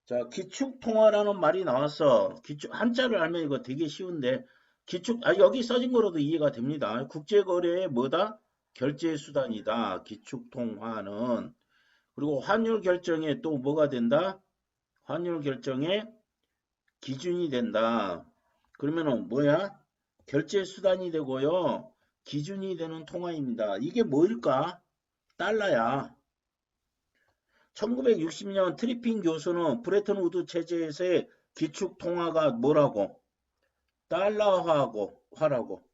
자, 기축통화라는 말이 나왔어. 한자를 알면 이거 되게 쉬운데, 여기 써진 거로도 이해가 됩니다. 국제거래의 뭐다? 결제수단이다. 기축통화는. 그리고 환율 결정에 또 뭐가 된다? 환율 결정에 기준이 된다. 그러면은 뭐야? 결제수단이 되고요. 기준이 되는 통화입니다. 이게 뭐일까? 달러야. 1960년 트리핀 교수는 브레튼 우드 체제에서의 기축 통화가 뭐라고? 달러화라고.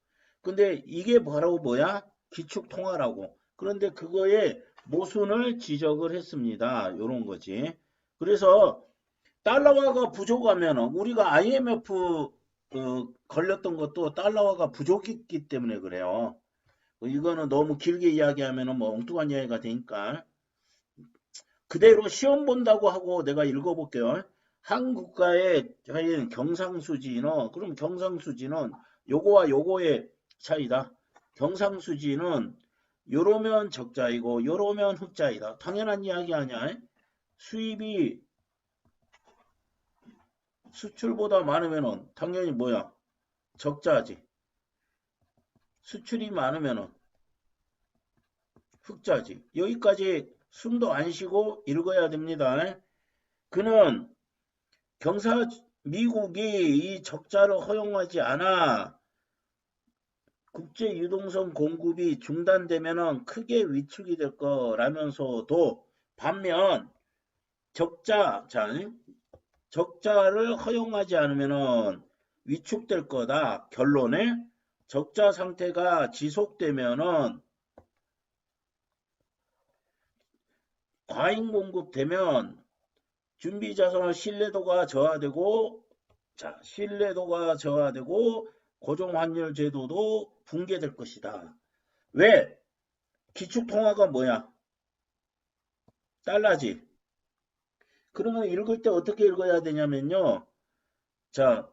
근데 이게 바로 뭐야? 기축 통화라고. 그런데 그거에 모순을 지적을 했습니다. 요런 거지. 그래서 달러화가 부족하면 우리가 IMF 걸렸던 것도 달러화가 부족했기 때문에 그래요. 이거는 너무 길게 이야기하면 뭐 엉뚱한 이야기가 되니까. 그대로 시험 본다고 하고 내가 읽어볼게요. 한 국가의 경상수지는, 그럼 경상수지는 요거와 요거의 차이다. 경상수지는 요러면 적자이고 요러면 흑자이다. 당연한 이야기 아니야. 수입이 수출보다 많으면은 당연히 뭐야? 적자지. 수출이 많으면은 흑자지. 여기까지 숨도 안 쉬고 읽어야 됩니다. 그는 미국이 이 적자를 허용하지 않아 국제 유동성 공급이 중단되면은 크게 위축이 될 거라면서도 반면 적자를 허용하지 않으면은 위축될 거다. 결론에 적자 상태가 지속되면은 과잉 공급되면 준비 자산의 신뢰도가 저하되고 고정 환율 제도도 붕괴될 것이다. 왜? 기축 통화가 뭐야? 달러지. 그러면 읽을 때 어떻게 읽어야 되냐면요. 자,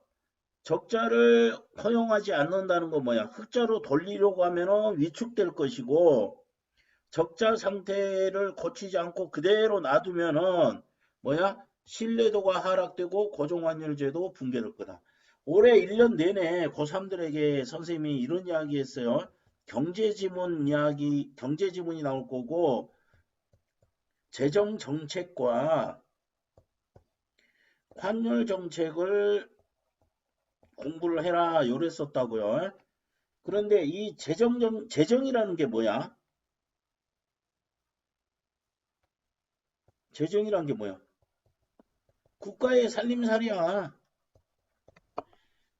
적자를 허용하지 않는다는 거 뭐야? 흑자로 돌리려고 하면은 위축될 것이고 적자 상태를 고치지 않고 그대로 놔두면은 뭐야? 신뢰도가 하락되고 고정환율제도 붕괴될 거다. 올해 1년 내내 고3들에게 선생님이 이런 이야기 했어요. 경제지문이 나올 거고 재정정책과 환율 정책을 공부를 해라 요랬었다고요. 그런데 이 재정이라는 게 뭐야? 재정이란 게 뭐야? 국가의 살림살이야.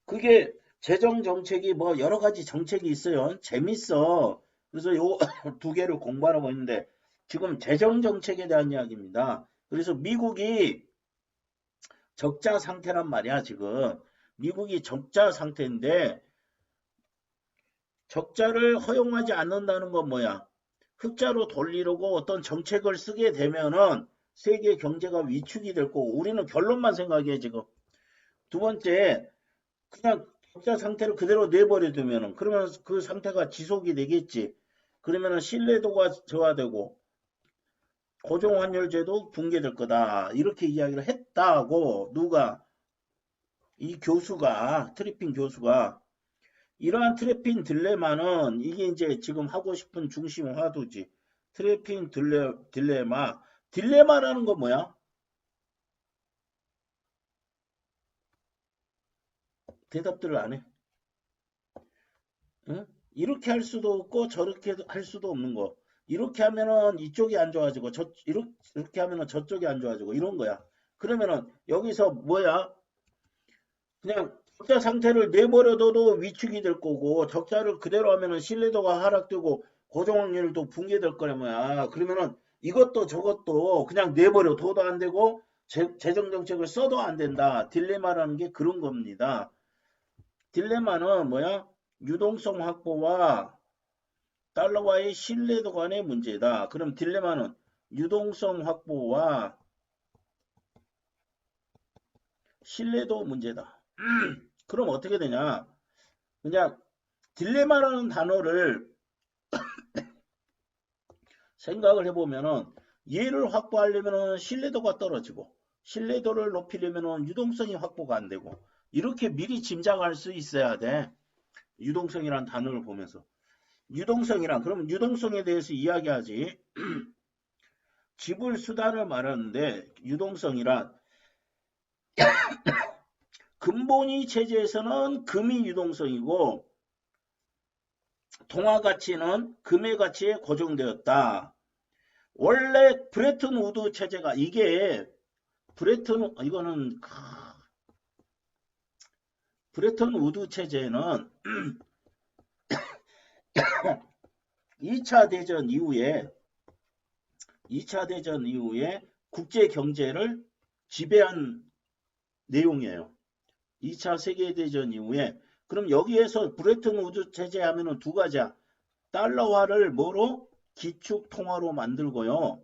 그게 재정 정책이 뭐 여러 가지 정책이 있어요. 재밌어. 그래서 요 두 개를 공부하라고 했는데 지금 재정 정책에 대한 이야기입니다. 그래서 미국이 적자 상태란 말이야, 지금. 미국이 적자 상태인데 적자를 허용하지 않는다는 건 뭐야? 흑자로 돌리려고 어떤 정책을 쓰게 되면은 세계 경제가 위축이 될 거고 우리는 결론만 생각해 지금. 두 번째, 그냥 적자 상태를 그대로 내버려 두면은 그러면 그 상태가 지속이 되겠지. 그러면은 신뢰도가 저하되고 고정환율제도 붕괴될 거다. 이렇게 이야기를 했다고 누가 이 교수가 트리핀 교수가 이러한 트래핀 딜레마는 이게 이제 지금 하고 싶은 중심 화두지. 트래핀 딜레마. 딜레마라는 건 뭐야? 대답들을 안 해. 응? 이렇게 할 수도 없고 저렇게 할 수도 없는 거. 이렇게 하면은 이쪽이 안 좋아지고 이렇게 하면은 저쪽이 안 좋아지고 이런 거야. 그러면은 여기서 뭐야? 그냥 적자 상태를 내버려둬도 위축이 될 거고 적자를 그대로 하면은 신뢰도가 하락되고 고정확률도 붕괴될 거라면 그러면은 이것도 저것도 그냥 내버려둬도 안 되고 재정 정책을 써도 안 된다. 딜레마라는 게 그런 겁니다. 딜레마는 뭐야? 유동성 확보와 달러와의 신뢰도 간의 문제다. 그럼 딜레마는 유동성 확보와 신뢰도 문제다. 그럼 어떻게 되냐? 그냥 딜레마라는 단어를 생각을 해보면은 얘를 확보하려면은 신뢰도가 떨어지고 신뢰도를 높이려면 유동성이 확보가 안 되고 이렇게 미리 짐작할 수 있어야 돼. 유동성이란 단어를 보면서. 유동성이란 그러면 유동성에 대해서 이야기하지. 지불 수단을 말하는데 유동성이란 근본위 체제에서는 금이 유동성이고 통화 가치는 금의 가치에 고정되었다. 원래 브레튼 우드 체제가 이게 브레튼 우드 체제는 2차 대전 이후에 국제 경제를 지배한 내용이에요. 2차 세계대전 이후에. 그럼 여기에서 브레튼 우드 체제 하면은 두 가지야. 달러화를 뭐로? 기축 통화로 만들고요.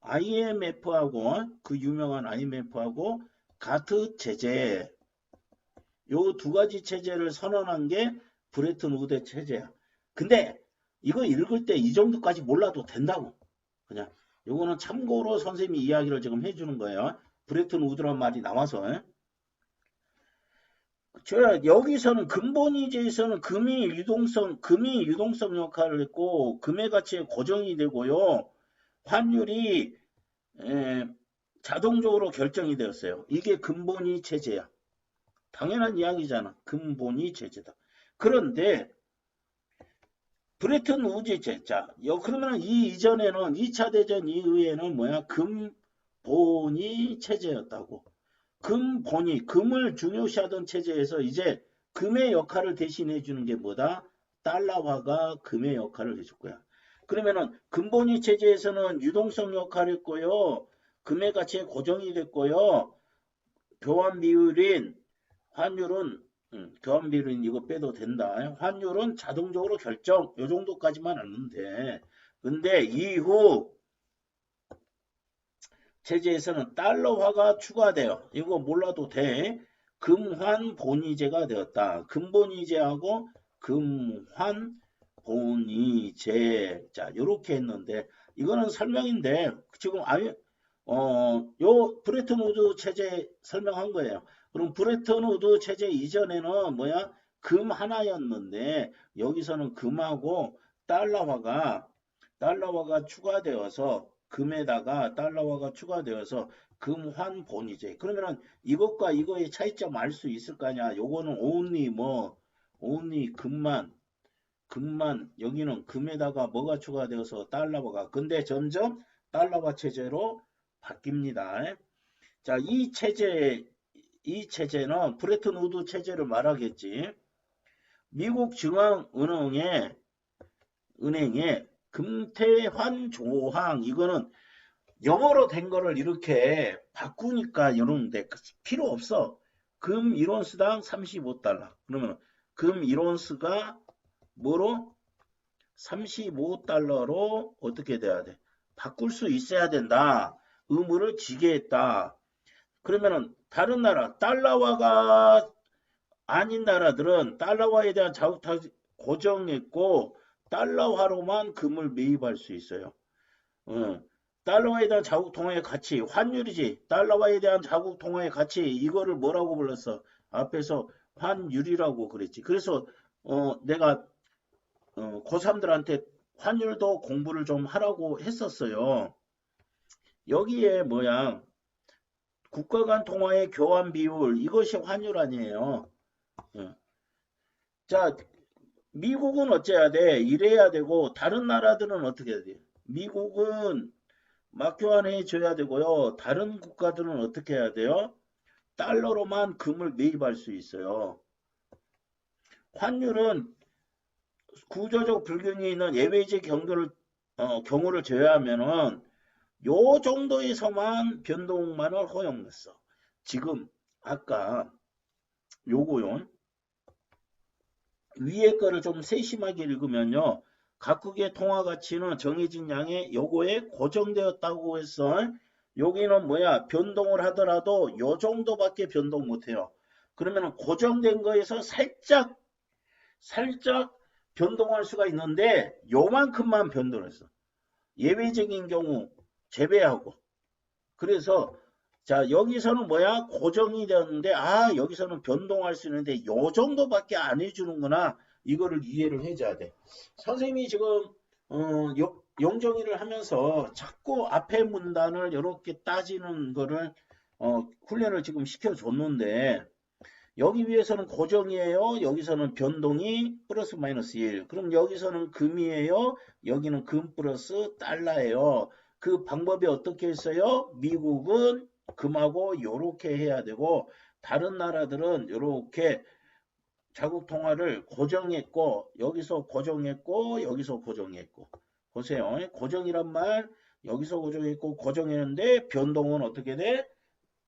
IMF하고 그 유명한 IMF하고 가트 체제. 요 두 가지 체제를 선언한 게 브레튼 우드 체제야. 근데 이거 읽을 때 이 정도까지 몰라도 된다고. 그냥 요거는 참고로 선생님이 이야기를 지금 해주는 거예요. 브레튼 우드란 말이 나와서. 여기서는 근본위제에서는 금이 유동성 역할을 했고 금의 가치에 고정이 되고요. 환율이 자동적으로 결정이 되었어요. 이게 근본위 체제야. 당연한 이야기잖아. 근본위 체제다. 그런데 브레튼 우드 체제. 그러면 이 이전에는 2차 대전 이후에는 뭐야? 근본위 체제였다고. 금을 중요시하던 체제에서 이제 금의 역할을 대신해 주는 게 뭐다? 달러화가 금의 역할을 해줄 거야. 그러면은 근본위 체제에서는 유동성 역할을 했고요. 금의 가치에 고정이 됐고요. 교환 비율인 이거 빼도 된다. 환율은 자동적으로 결정. 요 정도까지만 알면 돼. 근데 이후 체제에서는 달러화가 추가돼요. 이거 몰라도 돼. 금환본위제가 되었다. 금본위제하고 금환본위제. 자, 요렇게 했는데 이거는 설명인데 지금 요 브레튼 우드 체제 설명한 거예요. 그럼 브레튼 우드 체제 이전에는 뭐야? 금 하나였는데 여기서는 금하고 달러화가 추가되어서 금에다가 달러화가 추가되어서 금환본위제. 그러면은 이것과 이거의 차이점 알 수 있을 거 아니야. 요거는 only 금만 여기는 금에다가 뭐가 추가되어서 달러화가. 근데 점점 달러화 체제로 바뀝니다. 자, 이 체제는 브레튼 우드 체제를 말하겠지. 미국 중앙은행의 금태환 조항. 이거는 영어로 된 거를 이렇게 바꾸니까 이러는데 필요 없어. 금 1온스당 35달러. 그러면 금 1온스가 뭐로? 35달러로 어떻게 돼야 돼? 바꿀 수 있어야 된다. 의무를 지게 했다. 그러면은 다른 나라, 달러화가 아닌 나라들은 달러화에 대한 자국 고정했고 달러화로만 금을 매입할 수 있어요. 달러화에 대한 자국 통화의 가치, 환율이지. 달러화에 대한 자국 통화의 가치, 이거를 뭐라고 불렀어? 앞에서 환율이라고 그랬지. 그래서 내가 고3들한테 환율도 공부를 좀 하라고 했었어요. 여기에 뭐야? 국가 간 통화의 교환 비율, 이것이 환율 아니에요. 자, 미국은 어째야 돼? 이래야 되고 다른 나라들은 어떻게 해야 돼? 미국은 막 교환해 줘야 되고요. 다른 국가들은 어떻게 해야 돼요? 달러로만 금을 매입할 수 있어요. 환율은 구조적 불균이 있는 예외적 경우를 제외하면은 요 정도에서만 변동만을 허용했어. 지금 아까 요거요. 위에 거를 좀 세심하게 읽으면요. 각국의 통화 가치는 정해진 양의 요거에 고정되었다고 했어. 여기는 뭐야? 변동을 하더라도 요 정도밖에 변동 못해요. 그러면 고정된 거에서 살짝 변동할 수가 있는데 요만큼만 변동했어. 예외적인 경우 제외하고. 그래서 자 여기서는 뭐야 고정이 되었는데 여기서는 변동할 수 있는데 요 정도밖에 안 해주는구나. 이거를 이해를 해줘야 돼. 선생님이 지금 용정의를 하면서 자꾸 앞에 문단을 이렇게 따지는 거를 훈련을 지금 시켜줬는데 여기 위에서는 고정이에요. 여기서는 변동이 플러스 마이너스 1. 그럼 여기서는 금이에요. 여기는 금 플러스 달러예요. 그 방법이 어떻게 했어요? 미국은 금하고 요렇게 해야 되고 다른 나라들은 요렇게 자국 통화를 고정했고 여기서 고정했고 여기서 고정했고 보세요. 고정이란 말 여기서 고정했고 고정했는데 변동은 어떻게 돼?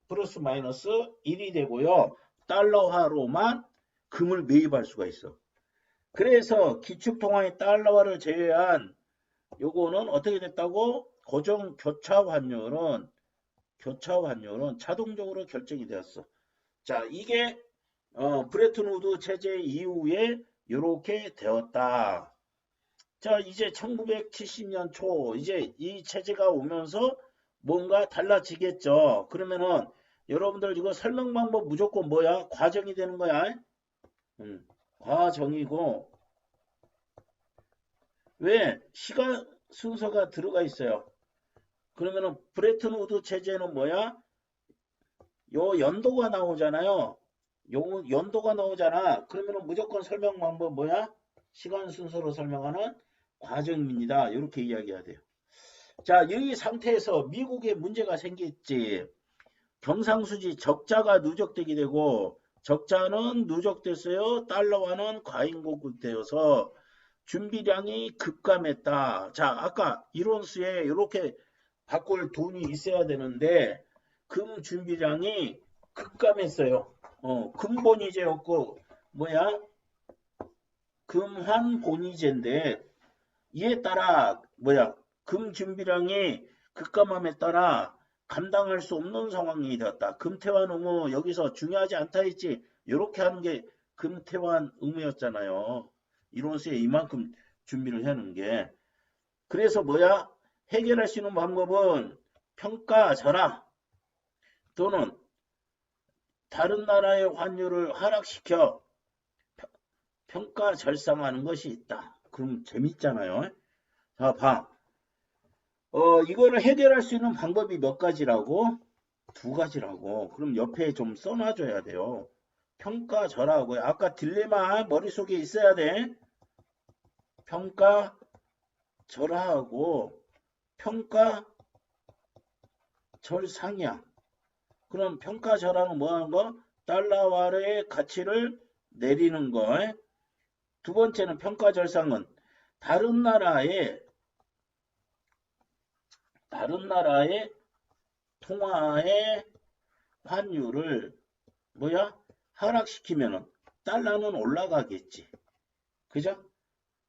플러스 마이너스 1이 되고요. 달러화로만 금을 매입할 수가 있어. 그래서 기축통화의 달러화를 제외한 요거는 어떻게 됐다고? 고정 교차 환율은 자동적으로 결정이 되었어. 자, 이게 브레튼 우드 체제 이후에 이렇게 되었다. 자, 이제 1970년 초 이제 이 체제가 오면서 뭔가 달라지겠죠. 그러면은 여러분들 이거 설명 방법 무조건 뭐야? 과정이 되는 거야. 과정이고 왜? 시간 순서가 들어가 있어요. 그러면은 브레튼 우드 체제는 뭐야? 요 연도가 나오잖아요. 요 연도가 나오잖아. 그러면은 무조건 설명 방법 뭐야? 시간 순서로 설명하는 과정입니다. 이렇게 이야기해야 돼요. 자, 이 상태에서 미국에 문제가 생겼지. 경상수지 적자가 누적되게 되고 적자는 누적됐어요. 달러화는 과잉공급되어서 준비량이 급감했다. 자, 아까 이론수에 이렇게 바꿀 돈이 있어야 되는데 금 준비량이 급감했어요. 금본위제였고 뭐야? 금환본위제인데 이에 따라 뭐야? 금 준비량이 급감함에 따라 감당할 수 없는 상황이 되었다. 금태환 의무 여기서 중요하지 않다 했지. 이렇게 하는 게 금태환 의무였잖아요. 이론수에 이만큼 준비를 해놓은 게. 그래서 뭐야? 해결할 수 있는 방법은 평가절하 또는 다른 나라의 환율을 하락시켜 평가절상하는 것이 있다. 그럼 재밌잖아요. 자, 봐. 이거를 해결할 수 있는 방법이 몇 가지라고? 두 가지라고. 그럼 옆에 좀 써놔줘야 돼요. 평가절하고요. 아까 딜레마 머릿속에 있어야 돼. 평가절하고 평가절상이야. 그럼 평가절하는 뭐 하는 거? 달러화의 가치를 내리는 거. 두 번째는 평가절상은 다른 나라의 통화의 환율을 뭐야? 하락시키면은 달러는 올라가겠지. 그죠?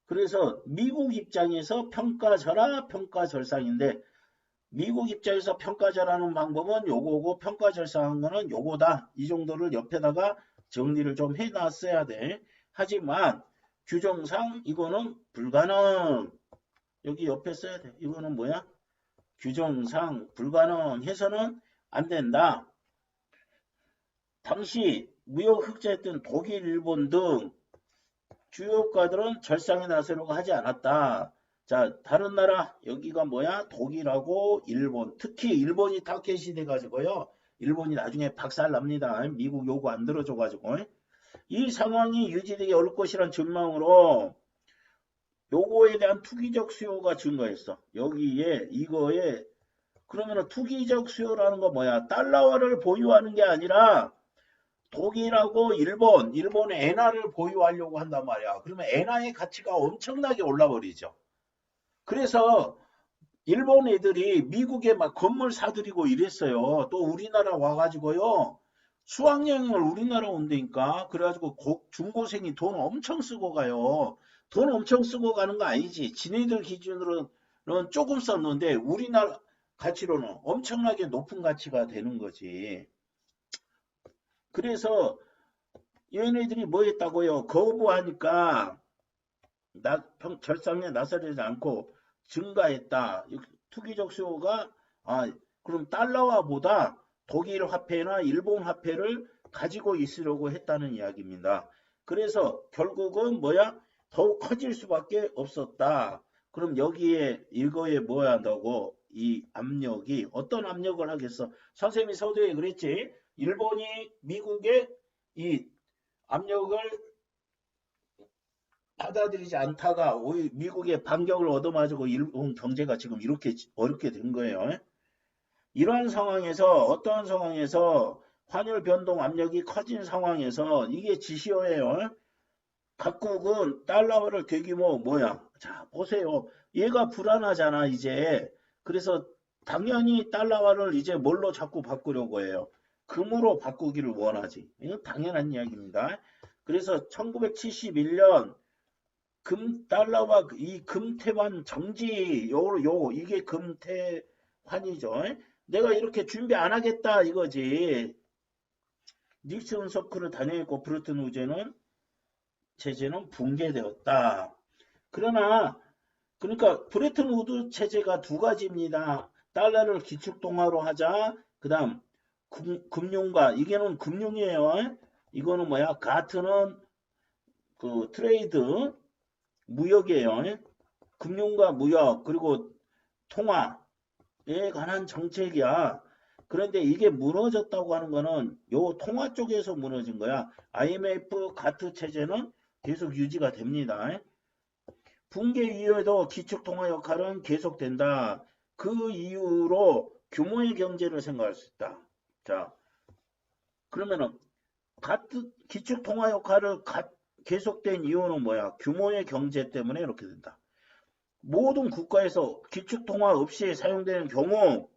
그래서 미국 입장에서 평가절하, 평가절상인데 미국 입장에서 평가절하는 방법은 요거고 평가절상한 거는 요거다. 이 정도를 옆에다가 정리를 좀 해놨어야 돼. 하지만 규정상 이거는 불가능. 여기 옆에 써야 돼. 이거는 뭐야? 규정상 불가능해서는 안 된다. 당시 무역 흑자였던 독일, 일본 등 주요 국가들은 절상에 나서려고 하지 않았다. 자, 다른 나라 여기가 뭐야? 독일하고 일본. 특히 일본이 타켓이 돼가지고요. 일본이 나중에 박살납니다. 미국 요구 안 들어줘가지고. 이 상황이 유지되기 어려울 것이란 전망으로 요거에 대한 투기적 수요가 증가했어. 여기에 이거에 그러면은 투기적 수요라는 거 뭐야? 달러화를 보유하는 게 아니라 독일하고 일본의 엔화를 보유하려고 한단 말이야. 그러면 엔화의 가치가 엄청나게 올라버리죠. 그래서 일본 애들이 미국에 막 건물 사들이고 이랬어요. 또 우리나라 와가지고요. 수학여행을 우리나라 온다니까. 그래가지고 중고생이 돈 엄청 쓰고 가요. 돈 엄청 쓰고 가는 거 아니지. 지네들 기준으로는 조금 썼는데 우리나라 가치로는 엄청나게 높은 가치가 되는 거지. 그래서 얘네들이 뭐 했다고요? 거부하니까 절상에 나서지 않고 증가했다. 투기적 수요가 그럼 달러화보다 독일 화폐나 일본 화폐를 가지고 있으려고 했다는 이야기입니다. 그래서 결국은 뭐야? 더욱 커질 수밖에 없었다. 그럼 여기에 이거에 뭐야 한다고? 이 압력이 어떤 압력을 하겠어? 선생님이 서두에 그랬지. 일본이 미국의 이 압력을 받아들이지 않다가 미국의 반격을 얻어맞고 일본 경제가 지금 이렇게 어렵게 된 거예요. 이러한 상황에서 어떠한 상황에서 환율 변동 압력이 커진 상황에서 이게 지시어예요. 각국은 달러화를 대규모 뭐야? 자 보세요. 얘가 불안하잖아 이제. 그래서 당연히 달러화를 이제 뭘로 자꾸 바꾸려고 해요. 금으로 바꾸기를 원하지. 이건 당연한 이야기입니다. 그래서 1971년 달러와 이 금태환 정지 이게 금태환이죠. 내가 이렇게 준비 안 하겠다 이거지. 닉슨 서클을 단행했고 브레튼 우드는 체제는 붕괴되었다. 그러니까 브레튼 우드 체제가 두 가지입니다. 달러를 기축통화로 하자. 그 다음 금융과 이게는 금융이에요. 이거는 뭐야? 가트는 그 트레이드 무역이에요. 금융과 무역 그리고 통화에 관한 정책이야. 그런데 이게 무너졌다고 하는 거는 요 통화 쪽에서 무너진 거야. IMF 가트 체제는 계속 유지가 됩니다. 붕괴 이후에도 기축통화 역할은 계속된다. 그 이후로 규모의 경제를 생각할 수 있다. 자, 그러면은 기축통화 역할을 계속된 이유는 뭐야? 규모의 경제 때문에 이렇게 된다. 모든 국가에서 기축통화 없이 사용되는 경우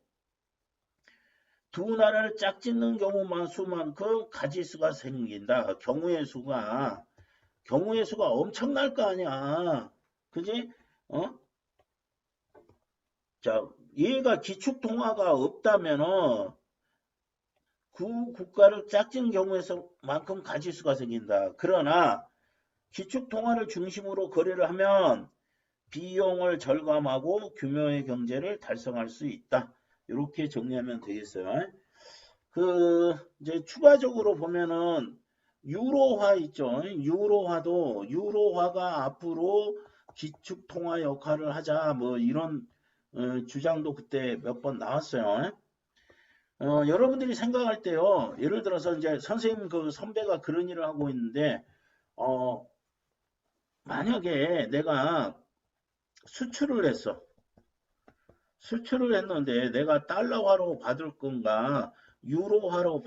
두 나라를 짝짓는 경우만 수만큼 가지수가 생긴다. 경우의 수가 엄청날 거 아니야. 그지? 자, 얘가 기축통화가 없다면은 그 국가를 짝짓는 경우에서만큼 가지수가 생긴다. 그러나 기축통화를 중심으로 거래를 하면 비용을 절감하고 규모의 경제를 달성할 수 있다. 이렇게 정리하면 되겠어요. 이제 추가적으로 보면은 유로화 있죠. 유로화가 앞으로 기축통화 역할을 하자. 뭐 이런 주장도 그때 몇 번 나왔어요. 여러분들이 생각할 때요. 예를 들어서 이제 선생님 그 선배가 그런 일을 하고 있는데 만약에 내가 수출을 했는데 내가 달러화로 받을 건가 유로화로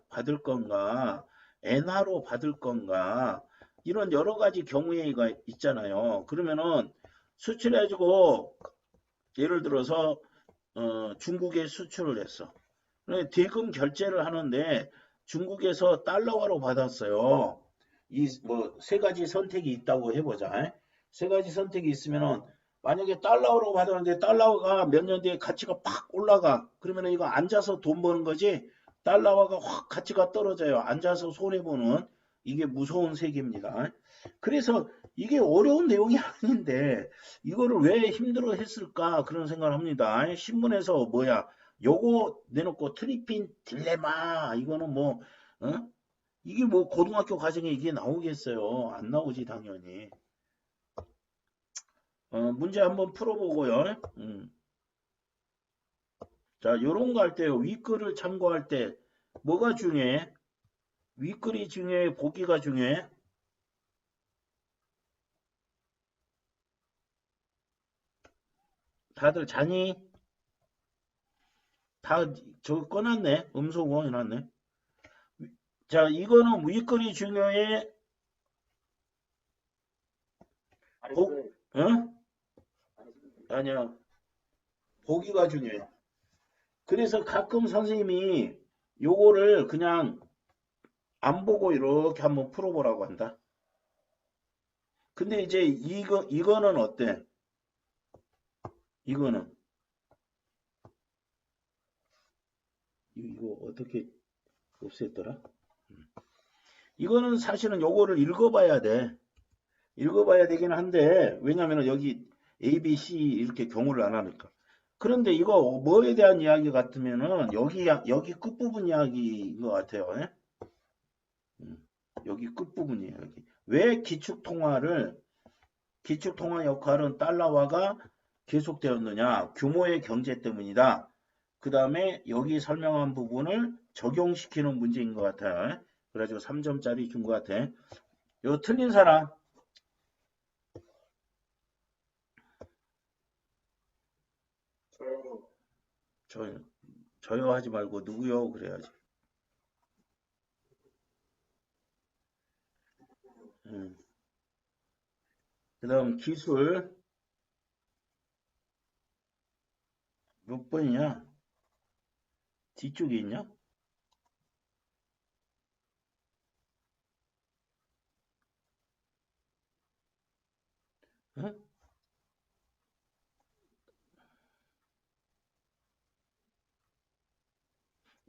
받을 건가 엔화로 받을 건가 이런 여러 가지 경우가 있잖아요. 그러면은 수출해가지고 예를 들어서 중국에 수출을 했어. 대금 결제를 하는데 중국에서 달러화로 받았어요. 이 뭐 세 가지 선택이 있다고 해보자. 세 가지 선택이 있으면은 만약에 달러로 받았는데 달러가 몇 년 뒤에 가치가 팍 올라가. 그러면 이거 앉아서 돈 버는 거지. 달러화가 확 가치가 떨어져요. 앉아서 손해보는 이게 무서운 세계입니다. 그래서 이게 어려운 내용이 아닌데 이거를 왜 힘들어 했을까 그런 생각을 합니다. 신문에서 뭐야 요거 내놓고 트리핀 딜레마 이거는 뭐 이게 뭐 고등학교 과정에 이게 나오겠어요. 안 나오지 당연히. 문제 한번 풀어보고요. 자, 요런 거 할 때요. 윗글을 참고할 때 뭐가 중요해? 윗글이 중요해? 보기가 중요해? 다들 자니? 다 저거 꺼놨네. 음소거 해놨네. 자, 이거는 윗글이 중요해? 아니야. 보기가 중요해. 그래서 가끔 선생님이 요거를 그냥 안 보고 이렇게 한번 풀어보라고 한다. 근데 이제 이거는 어때? 이거 어떻게 없앴더라? 이거는 사실은 요거를 읽어봐야 돼. 읽어봐야 되긴 한데 왜냐면 여기 A, B, C 이렇게 경우를 안 하니까. 그런데 이거 뭐에 대한 이야기 같으면은 여기 끝부분 이야기인 것 같아요. 예? 여기 끝부분이에요. 여기. 왜 기축통화 역할은 달러화가 계속되었느냐? 규모의 경제 때문이다. 그 다음에 여기 설명한 부분을 적용시키는 문제인 것 같아요. 그래가지고 3점짜리 준 것 같아. 이거 틀린 사람. 저요 하지 말고 누구요 그래야지. 그 다음 기술 몇 번이냐? 뒤쪽에 있냐? 어?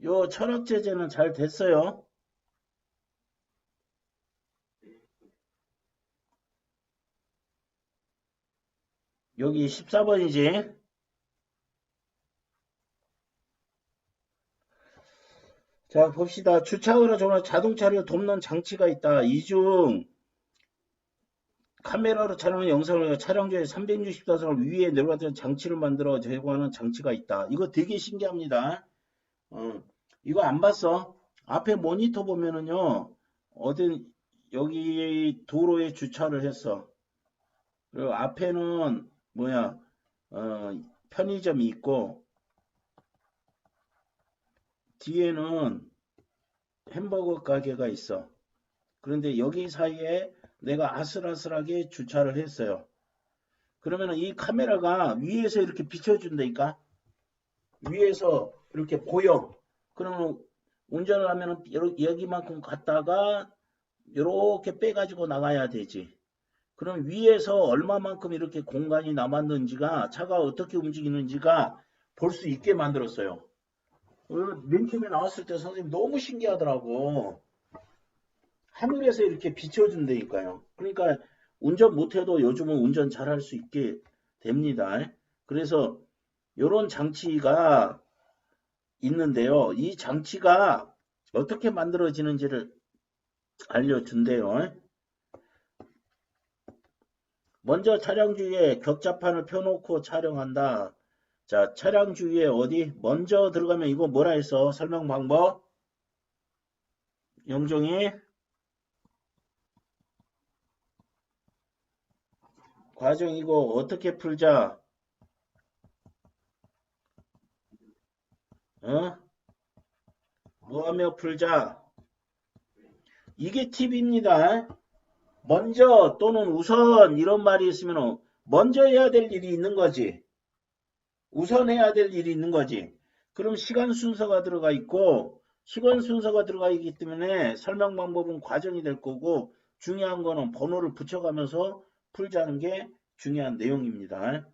요 철학 제재는 잘 됐어요. 여기 14번이지. 자, 봅시다. 주차하거나 정말 자동차를 돕는 장치가 있다. 이 중 카메라로 촬영한 영상을 촬영 중에 360도상을 위에 내려가는 장치를 만들어 제공하는 장치가 있다. 이거 되게 신기합니다. 이거 안 봤어? 앞에 모니터 보면은요, 어딘 여기 도로에 주차를 했어. 그리고 앞에는 뭐야, 편의점이 있고 뒤에는 햄버거 가게가 있어. 그런데 여기 사이에 내가 아슬아슬하게 주차를 했어요. 그러면 이 카메라가 위에서 이렇게 비춰준다니까? 위에서 이렇게 보여. 그러면 운전을 하면 여기만큼 갔다가 이렇게 빼가지고 나가야 되지. 그럼 위에서 얼마만큼 이렇게 공간이 남았는지가 차가 어떻게 움직이는지가 볼 수 있게 만들었어요. 맨 처음에 나왔을 때 선생님 너무 신기하더라고. 하늘에서 이렇게 비춰준다니까요. 그러니까 운전 못해도 요즘은 운전 잘할 수 있게 됩니다. 그래서 이런 장치가 있는데요. 이 장치가 어떻게 만들어지는지를 알려준대요. 먼저 차량 주위에 격자판을 펴놓고 촬영한다. 자, 차량 주위에 어디? 먼저 들어가면 이거 뭐라 했어? 설명 방법? 영종이? 과정 이거 어떻게 풀자? 어? 뭐하며 풀자? 이게 팁입니다. 먼저 또는 우선 이런 말이 있으면 먼저 해야 될 일이 있는 거지. 우선 해야 될 일이 있는 거지. 그럼 시간 순서가 들어가 있고 시간 순서가 들어가 있기 때문에 설명 방법은 과정이 될 거고 중요한 거는 번호를 붙여가면서 풀자는 게 중요한 내용입니다.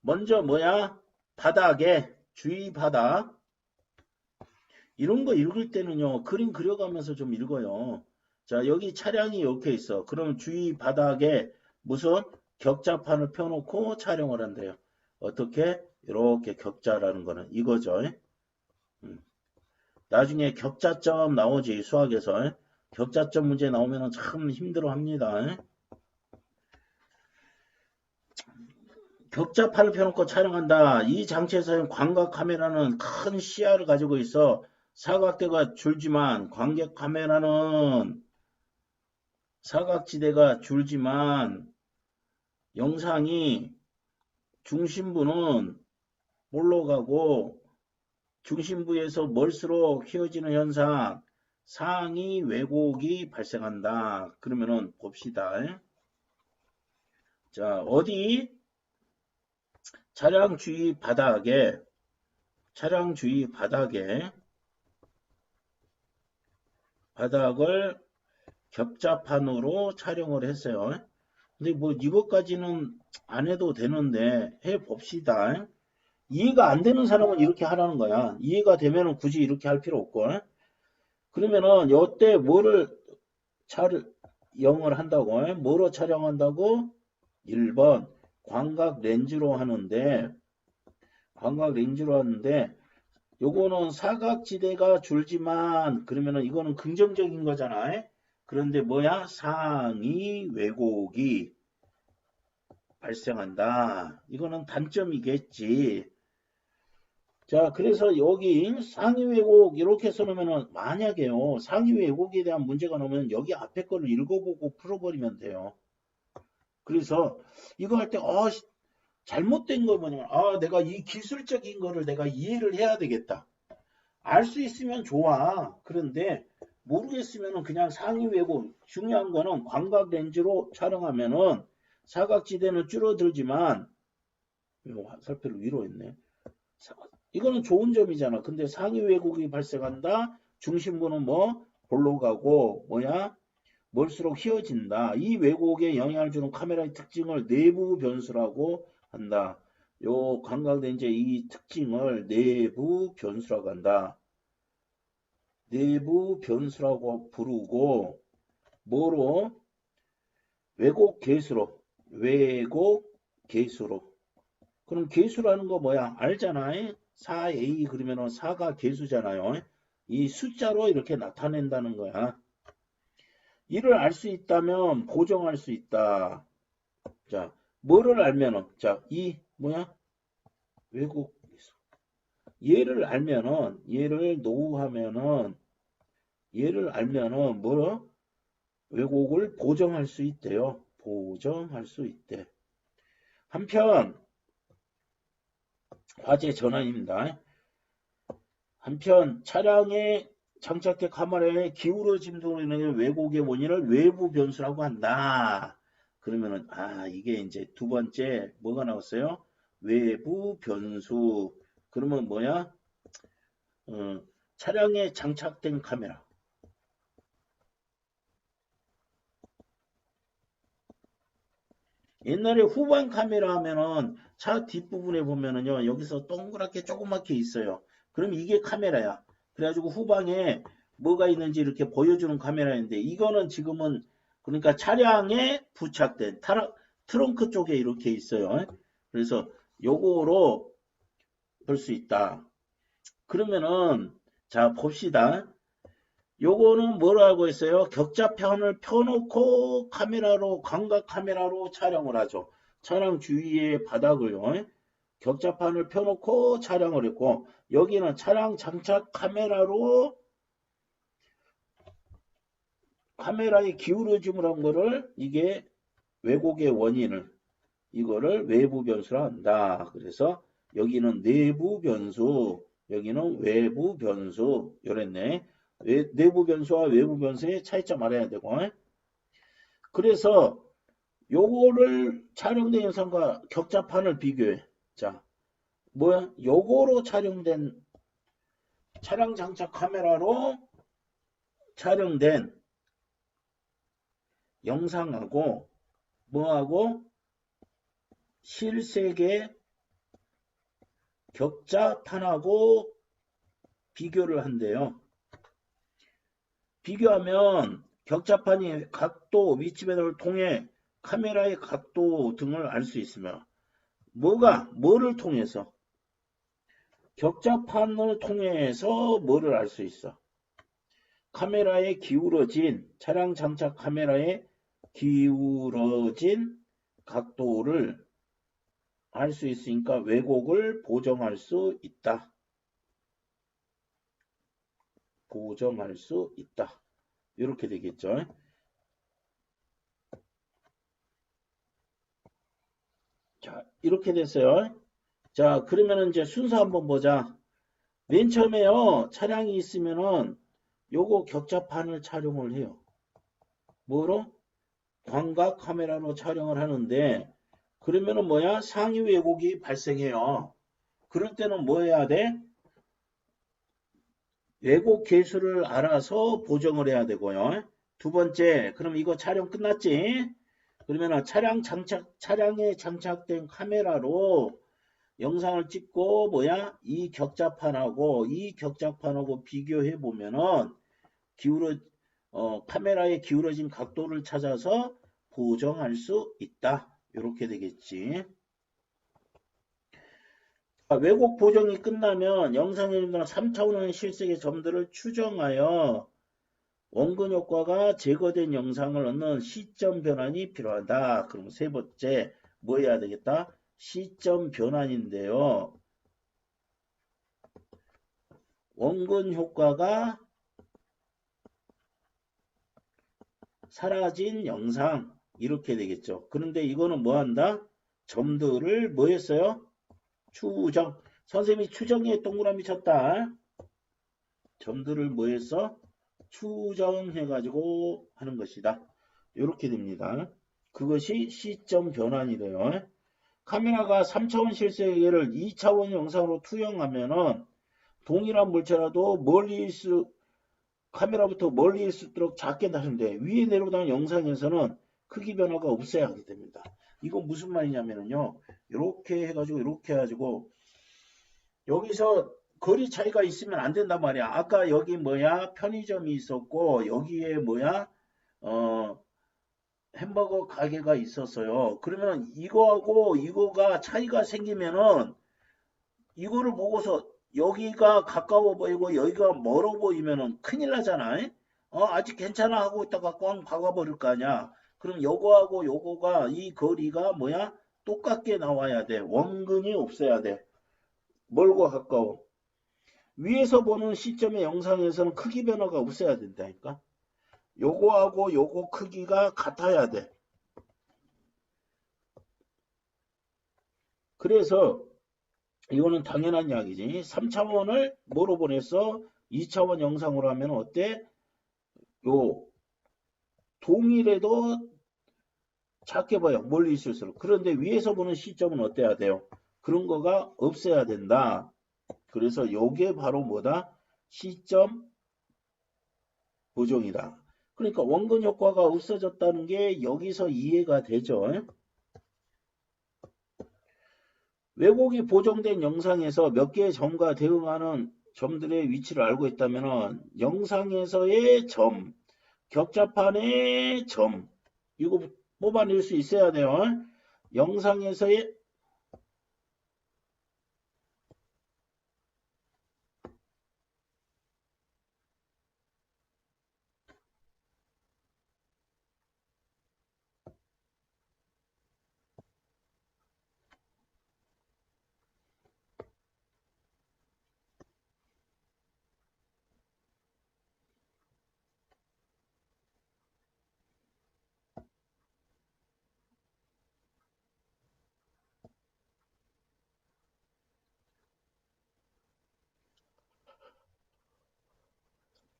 먼저 뭐야? 바닥에 주의 바닥 이런 거 읽을 때는요. 그림 그려가면서 좀 읽어요. 자, 여기 차량이 이렇게 있어. 그럼 주위 바닥에 무슨 격자판을 펴놓고 촬영을 한대요. 어떻게? 이렇게 격자라는 거는 이거죠. 나중에 격자점 나오지 수학에서. 격자점 문제 나오면 참 힘들어 합니다. 격자판을 펴놓고 촬영한다. 이 장치에서 광각 카메라는 큰 시야를 가지고 있어 사각대가 줄지만 광각 카메라는 사각지대가 줄지만 영상이 중심부는 뭘로 가고 중심부에서 멀수록 휘어지는 현상 상위 왜곡이 발생한다. 그러면은 봅시다. 자, 어디? 차량 주위 바닥에 바닥을 격자판으로 촬영을 했어요. 근데 뭐 이것까지는 안 해도 되는데 해 봅시다. 이해가 안 되는 사람은 이렇게 하라는 거야. 이해가 되면은 굳이 이렇게 할 필요 없고. 그러면은 요때 뭐를 영어를 한다고? 뭐로 촬영한다고? 1번 광각 렌즈로 하는데 광각 렌즈로 하는데 요거는 사각지대가 줄지만 그러면은 이거는 긍정적인 거잖아. 그런데 뭐야? 상위 왜곡이 발생한다. 이거는 단점이겠지. 자, 그래서 여기 상위 왜곡 이렇게 써놓으면은 만약에요. 상위 왜곡에 대한 문제가 나오면 여기 앞에 거를 읽어보고 풀어버리면 돼요. 그래서 이거 할 때, 잘못된 거 뭐냐면, 내가 이 기술적인 거를 내가 이해를 해야 되겠다. 알 수 있으면 좋아. 그런데 모르겠으면은 그냥 상위 왜곡. 중요한 거는 광각 렌즈로 촬영하면은 사각지대는 줄어들지만, 이거 화살표를 위로 했네. 이거는 좋은 점이잖아. 근데 상위 왜곡이 발생한다. 중심부는 뭐 볼로 가고 뭐야? 멀수록 휘어진다. 이 왜곡에 영향을 주는 카메라의 특징을 내부 변수라고 한다. 요 광각렌즈 이 특징을 내부 변수라고 한다. 내부 변수라고 부르고 뭐로? 왜곡 계수로. 왜곡 계수로. 그럼 계수라는 거 뭐야? 알잖아. 4a 그러면은 4가 계수잖아요. 이 숫자로 이렇게 나타낸다는 거야. 이를 알 수 있다면 보정할 수 있다. 자, 뭐를 알면은 자, 이 뭐야? 왜곡 계수. 얘를 알면은 얘를 노후하면은 얘를 알면은 뭐 왜곡을 보정할 수 있대요. 보정할 수 있대. 한편 화제 전환입니다. 한편 차량에 장착된 카메라의 기울어짐 등으로 인한 왜곡의 원인을 외부 변수라고 한다. 그러면은 이게 이제 두 번째 뭐가 나왔어요? 외부 변수. 그러면 뭐야? 차량에 장착된 카메라. 옛날에 후방 카메라 하면은 차 뒷부분에 보면은요, 여기서 동그랗게 조그맣게 있어요. 그럼 이게 카메라야. 그래가지고 후방에 뭐가 있는지 이렇게 보여주는 카메라인데, 이거는 지금은 그러니까 차량에 부착된 트렁크 쪽에 이렇게 있어요. 그래서 요거로 볼 수 있다. 그러면은 자 봅시다. 요거는 뭐라고 했어요? 격자편을 펴놓고 카메라로 광각 카메라로 촬영을 하죠. 차량 주위의 바닥을요. 격자판을 펴놓고 촬영을 했고 여기는 차량 장착 카메라로 카메라의 기울어짐을 한 거를 이게 왜곡의 원인을 이거를 외부 변수라 한다. 그래서 여기는 내부 변수, 여기는 외부 변수 요랬네. 내부 변수와 외부 변수의 차이점 알아야 되고 그래서 요거를 촬영된 영상과 격자판을 비교해. 자, 뭐야? 요거로 촬영된 차량 장착 카메라로 촬영된 영상하고 뭐하고 실색의 격자판하고 비교를 한대요. 비교하면 격자판이 각도, 위치 변화를 통해 카메라의 각도 등을 알 수 있으며 뭐를 통해서? 격자판을 통해서 뭐를 알 수 있어? 카메라의 기울어진 차량 장착 카메라의 기울어진 각도를 알 수 있으니까 왜곡을 보정할 수 있다. 보정할 수 있다. 이렇게 되겠죠. 자, 이렇게 됐어요. 자, 그러면은 이제 순서 한번 보자. 맨 처음에요. 차량이 있으면은 요거 격자판을 촬영을 해요. 뭐로? 광각 카메라로 촬영을 하는데 그러면은 뭐야? 상위 왜곡이 발생해요. 그럴 때는 뭐 해야 돼? 왜곡 개수를 알아서 보정을 해야 되고요. 두 번째, 그럼 이거 촬영 끝났지? 그러면은 차량에 장착된 카메라로 영상을 찍고 이 격자판하고 비교해 보면은 카메라의 기울어진 각도를 찾아서 보정할 수 있다. 이렇게 되겠지. 왜곡 보정이 끝나면 영상에 있는 3차원의 실색의 점들을 추정하여 원근 효과가 제거된 영상을 얻는 시점 변환이 필요하다. 그럼 세 번째 뭐 해야 되겠다? 시점 변환인데요. 원근 효과가 사라진 영상 이렇게 되겠죠. 그런데 이거는 뭐 한다? 점들을 뭐 했어요? 추정. 선생님이 추정에 동그라미 쳤다. 점들을 뭐 했어? 추정해가지고 하는 것이다. 이렇게 됩니다. 그것이 시점 변환이래요. 카메라가 3차원 실색을 2차원 영상으로 투영하면은 동일한 물체라도 카메라부터 멀리 있을수록 작게 나는데 위에 내려오는 영상에서는 크기 변화가 없어야 하게 됩니다. 이거 무슨 말이냐면요. 이렇게 해가지고 이렇게 해가지고 여기서 거리 차이가 있으면 안 된단 말이야. 아까 여기 뭐야 편의점이 있었고 여기에 뭐야 햄버거 가게가 있었어요. 그러면 이거하고 이거가 차이가 생기면은 이거를 보고서 여기가 가까워 보이고 여기가 멀어 보이면은 큰일 나잖아. 아직 괜찮아 하고 있다가 꽝 박아버릴 거 아니야. 그럼 요거하고 요거가 이 거리가 뭐야? 똑같게 나와야 돼. 원근이 없어야 돼. 멀고 가까워. 위에서 보는 시점의 영상에서는 크기 변화가 없어야 된다니까. 요거하고 요거 크기가 같아야 돼. 그래서 이거는 당연한 이야기지. 3차원을 뭐로 보냈어? 2차원 영상으로 하면 어때? 요 동일해도 작게 봐요. 멀리 있을수록. 그런데 위에서 보는 시점은 어때야 돼요? 그런 거가 없어야 된다. 그래서 요게 바로 뭐다? 시점 보정이다. 그러니까 원근 효과가 없어졌다는 게 여기서 이해가 되죠. 왜곡이 보정된 영상에서 몇 개의 점과 대응하는 점들의 위치를 알고 있다면 영상에서의 점, 격자판의 점 이거 뽑아낼 수 있어야 돼요. 영상에서의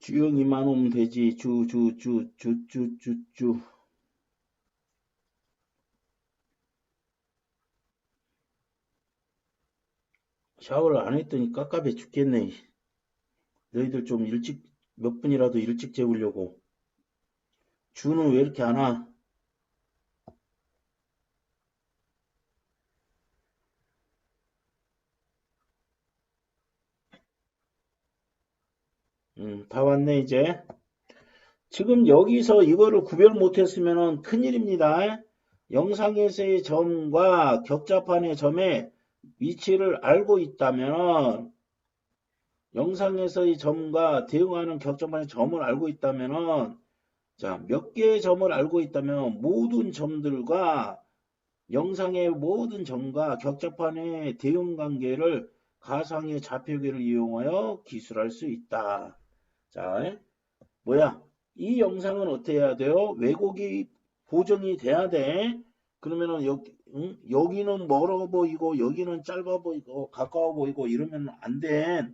주영이만 오면 되지. 주. 샤워를 안 했더니 깝깝해 죽겠네. 너희들 좀 일찍 몇 분이라도 일찍 재우려고. 주는 왜 이렇게 안 와? 다 왔네 이제. 지금 여기서 이거를 구별 못했으면 큰일입니다. 영상에서의 점과 격자판의 점의 위치를 알고 있다면 영상에서의 점과 대응하는 격자판의 점을 알고 있다면 자, 몇 개의 점을 알고 있다면 모든 점들과 영상의 모든 점과 격자판의 대응 관계를 가상의 좌표계를 이용하여 기술할 수 있다. 자, 뭐야? 이 영상은 어떻게 해야 돼요? 왜곡이 보정이 돼야 돼. 그러면은 여기는 멀어 보이고 여기는 짧아 보이고 가까워 보이고 이러면 안 돼.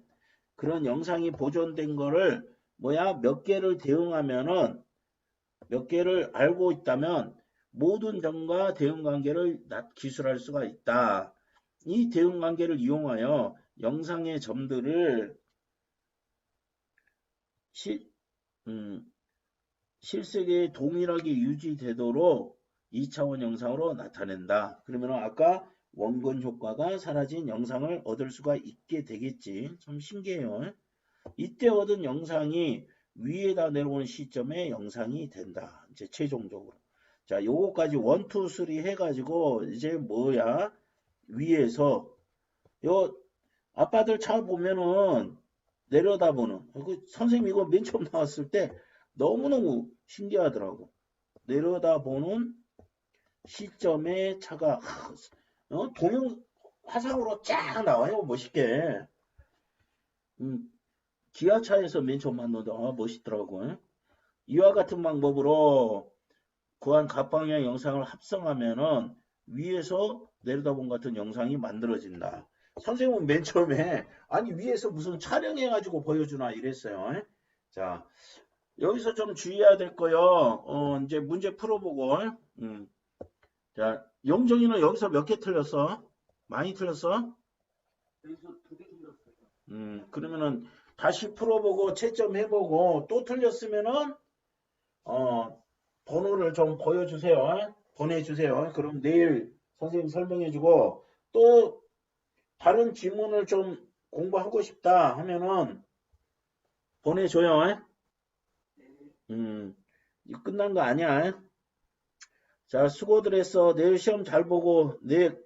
그런 영상이 보존된 거를 뭐야? 몇 개를 대응하면은 몇 개를 알고 있다면 모든 점과 대응 관계를 기술할 수가 있다. 이 대응 관계를 이용하여 영상의 점들을 실색에 동일하게 유지되도록 2차원 영상으로 나타낸다. 그러면 아까 원근 효과가 사라진 영상을 얻을 수가 있게 되겠지. 참 신기해요. 이때 얻은 영상이 위에다 내려오는 시점에 영상이 된다. 이제 최종적으로. 자, 요거까지 1, 2, 3 해가지고 이제 뭐야? 위에서 요 아빠들 차 보면은 내려다보는 선생님 이거 맨 처음 나왔을 때 너무너무 신기하더라고. 내려다보는 시점에 차가 동영 화상으로 쫙 나와요. 멋있게. 기아차에서 맨 처음 봤는데 멋있더라고. 이와 같은 방법으로 구한 갑방향 영상을 합성하면은 위에서 내려다본 같은 영상이 만들어진다. 선생님은 맨 처음에 아니 위에서 무슨 촬영해가지고 보여주나 이랬어요. 자, 여기서 좀 주의해야 될 거요. 이제 문제 풀어보고. 자, 영정이는 여기서 몇 개 틀렸어? 많이 틀렸어? 여기서 2개 틀렸어요. 그러면은 다시 풀어보고 채점해보고 또 틀렸으면은 번호를 좀 보여주세요. 보내주세요. 그럼 내일 선생님 설명해주고 또 다른 지문을 좀 공부하고 싶다 하면은 보내줘요. 이거 끝난 거 아니야. 자, 수고들 했어. 내일 시험 잘 보고 내일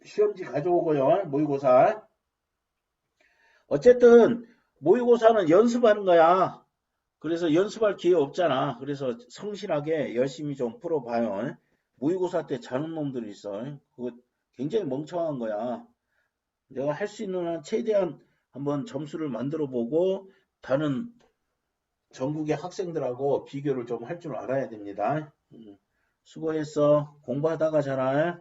시험지 가져오고요. 모의고사. 어쨌든 모의고사는 연습하는 거야. 그래서 연습할 기회 없잖아. 그래서 성실하게 열심히 좀 풀어봐요. 모의고사 때 자는 놈들이 있어. 그거 굉장히 멍청한 거야. 내가 할 수 있는 한 최대한 한번 점수를 만들어 보고 다른 전국의 학생들하고 비교를 좀 할 줄 알아야 됩니다. 수고했어. 공부하다가 자라.